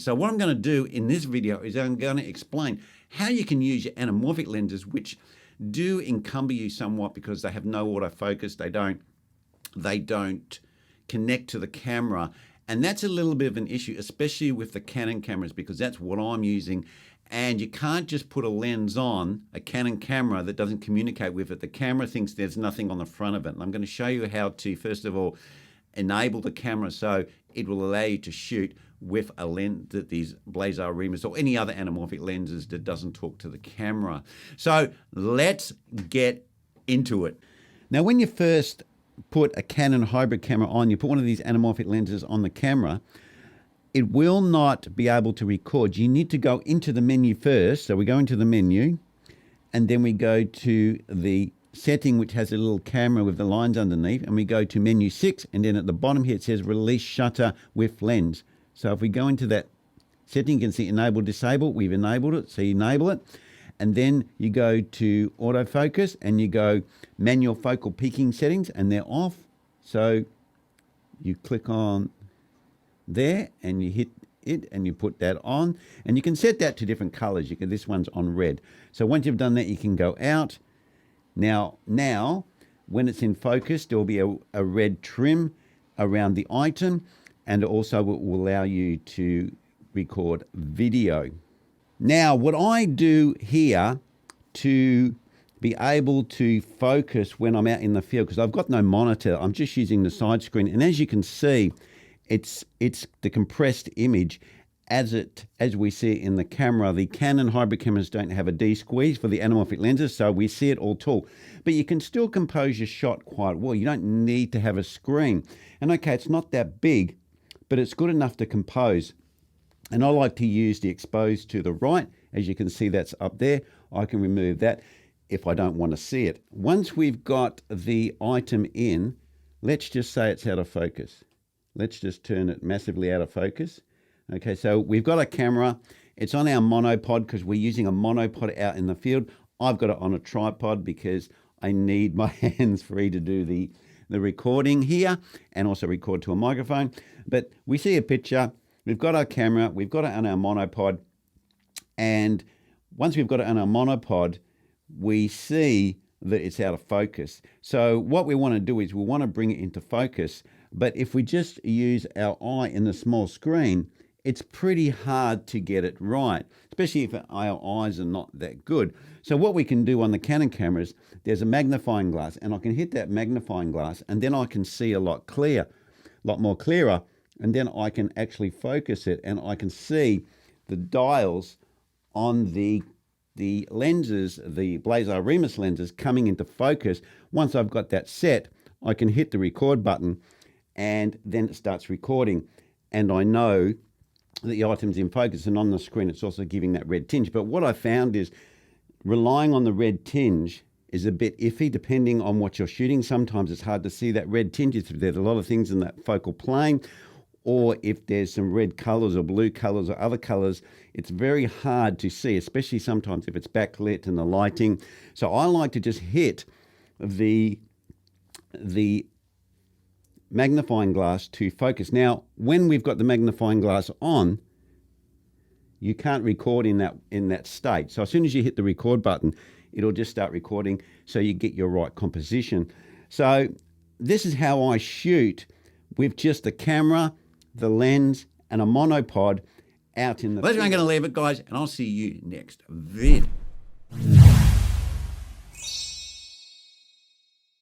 So what I'm going to do in this video is I'm going to explain how you can use your anamorphic lenses, which do encumber you somewhat because they have no autofocus. They don't connect to the camera. And that's a little bit of an issue, especially with the Canon cameras, because that's what I'm using. And you can't just put a lens on a Canon camera that doesn't communicate with it. The camera thinks there's nothing on the front of it. And I'm going to show you how to, first of all, enable the camera so it will allow you to shoot with a lens that these Blazar Remus or any other anamorphic lenses that doesn't talk to the camera. So let's get into it. Now, when you first put a Canon hybrid camera on, you put one of these anamorphic lenses on the camera, it will not be able to record. You need to go into the menu first. So we go into the menu and then we go to the setting which has a little camera with the lines underneath, and we go to menu 6, and then at the bottom here it says release shutter with lens. So if we go into that setting, you can see enable, disable. We've enabled it, so you enable it. And then you go to autofocus and you go manual focal peaking settings, and they're off. So you click on there and you hit it and you put that on, and you can set that to different colors. This one's on red. So once you've done that, you can go out. Now, when it's in focus, there will be a red trim around the item, and also it will allow you to record video. Now, what I do here to be able to focus when I'm out in the field, because I've got no monitor, I'm just using the side screen, and as you can see, it's the compressed image as we see it in the camera. The Canon hybrid cameras don't have a D-squeeze for the anamorphic lenses, so we see it all tall. But you can still compose your shot quite well. You don't need to have a screen. And okay, it's not that big, but it's good enough to compose. And I like to use the expose to the right. As you can see, that's up there. I can remove that if I don't want to see it. Once we've got the item in, let's just say it's out of focus. Let's just turn it massively out of focus. Okay, so we've got a camera. It's on our monopod because we're using a monopod out in the field. I've got it on a tripod because I need my hands free to do the recording here and also record to a microphone. But we see a picture. We've got our camera. We've got it on our monopod. And once we've got it on our monopod, we see that it's out of focus. So what we want to do is we want to bring it into focus. But if we just use our eye in the small screen, it's pretty hard to get it right, especially if our eyes are not that good. So what we can do on the Canon cameras, there's a magnifying glass, and I can hit that magnifying glass, and then I can see a lot more clearer, and then I can actually focus it, and I can see the dials on the lenses, the Blazar Remus lenses coming into focus. Once I've got that set, I can hit the record button, and then it starts recording, and I know the item's in focus, and on the screen it's also giving that red tinge. But what I found is relying on the red tinge is a bit iffy depending on what you're shooting. Sometimes it's hard to see that red tinge if there's a lot of things in that focal plane, or if there's some red colors or blue colors or other colors, it's very hard to see, especially sometimes if it's backlit and the lighting. So I like to just hit the magnifying glass to focus. Now, when we've got the magnifying glass on, you can't record in that state. So as soon as you hit the record button, it'll just start recording so you get your right composition. So this is how I shoot with just the camera, the lens, and a monopod out in the field. That's where I'm going to leave it, guys, and I'll see you next vid.